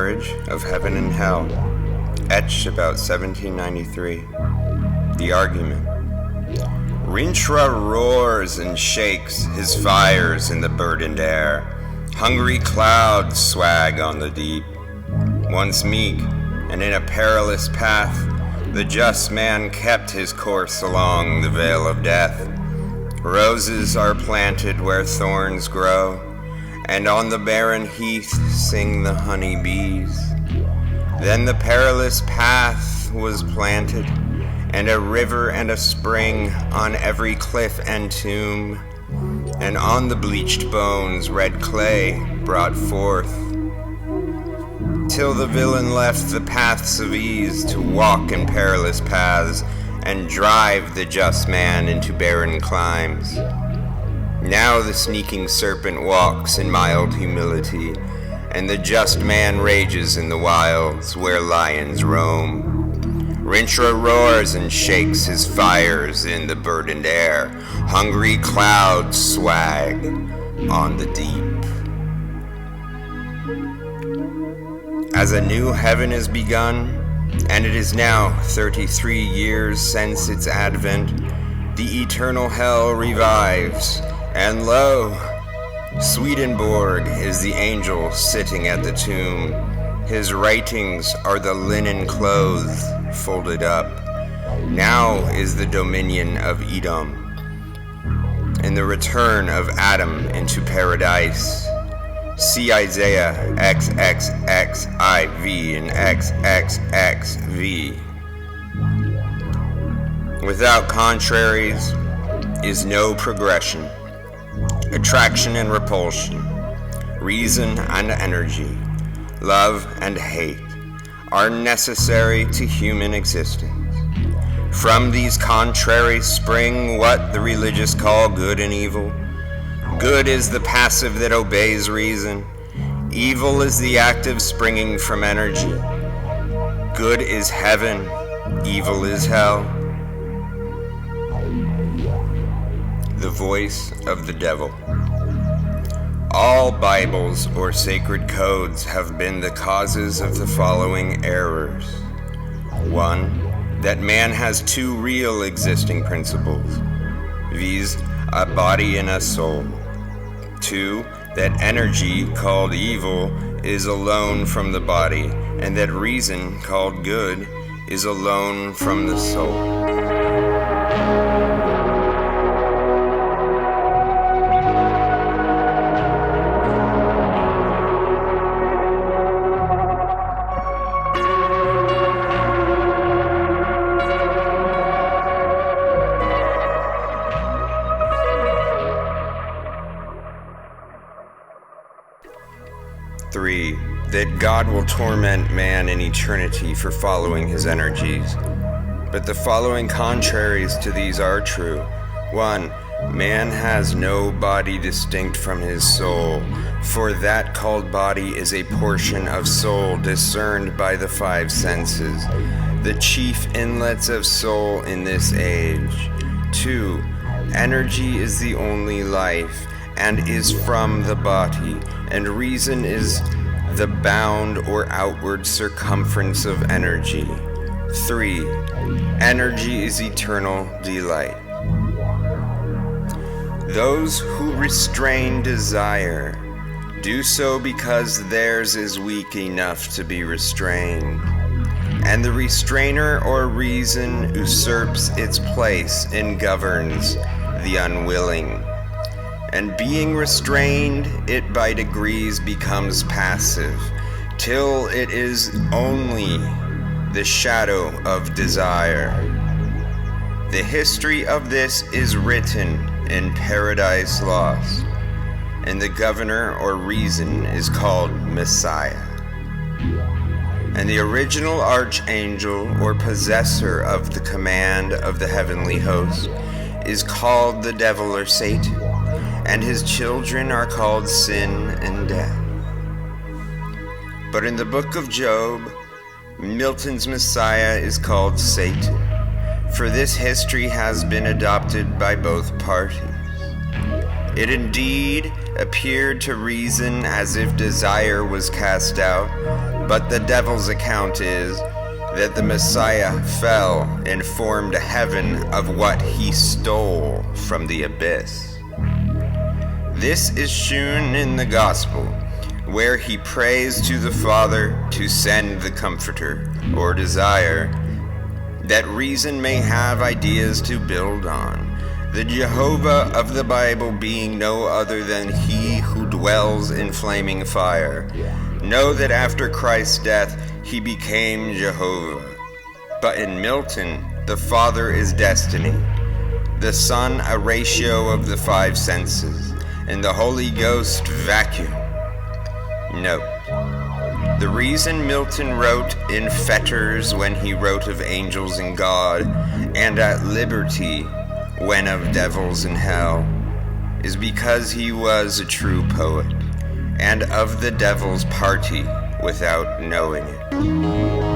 Marriage of Heaven and Hell, etched about 1793. The argument. Rintrah roars and shakes his fires in the burdened air. Hungry clouds swag on the deep. Once meek and in a perilous path, the just man kept his course along the vale of death. Roses are planted where thorns grow, and on the barren heath sing the honey bees. Then the perilous path was planted, and a river and a spring on every cliff and tomb, and on the bleached bones red clay brought forth, till the villain left the paths of ease to walk in perilous paths, and drive the just man into barren climes. Now the sneaking serpent walks in mild humility, and the just man rages in the wilds where lions roam. Rintrah roars and shakes his fires in the burdened air. Hungry clouds swag on the deep. As a new heaven is begun, and it is now 33 years since its advent, the eternal hell revives, and lo, Swedenborg is the angel sitting at the tomb. His writings are the linen clothes folded up. Now is the dominion of Edom, and the return of Adam into paradise. See Isaiah XXXIV and XXXV. Without contraries is no progression. Attraction and repulsion, reason and energy, love and hate are necessary to human existence. From these contraries spring what the religious call good and evil. Good is the passive that obeys reason. Evil is the active springing from energy. Good is heaven, evil is hell. The voice of the devil. All Bibles or sacred codes have been the causes of the following errors. 1. That man has two real existing principles, viz., a body and a soul. 2. That energy, called evil, is alone from the body, and that reason, called good, is alone from the soul. That God will torment man in eternity for following his energies. But the following contraries to these are true. 1. Man has no body distinct from his soul, for that called body is a portion of soul discerned by the five senses, the chief inlets of soul in this age. 2. Energy is the only life, and is from the body, and reason is the bound or outward circumference of energy. 3. Energy is eternal delight. Those who restrain desire do so because theirs is weak enough to be restrained, and the restrainer or reason usurps its place and governs the unwilling. And being restrained, it by degrees becomes passive, till it is only the shadow of desire. The history of this is written in Paradise Lost, and the governor or reason is called Messiah. And the original archangel or possessor of the command of the heavenly host is called the devil or Satan, and his children are called sin and death. But in the book of Job, Milton's Messiah is called Satan, for this history has been adopted by both parties. It indeed appeared to reason as if desire was cast out, but the devil's account is that the Messiah fell and formed a heaven of what he stole from the abyss. This is shewn in the Gospel, where he prays to the Father to send the Comforter, or desire, that reason may have ideas to build on. The Jehovah of the Bible being no other than he who dwells in flaming fire. Know that after Christ's death he became Jehovah. But in Milton, the Father is destiny, the Son a ratio of the five senses, and the Holy Ghost vacuum. Note: the reason Milton wrote in fetters when he wrote of angels and God, and at liberty when of devils and hell, is because he was a true poet, and of the devil's party without knowing it.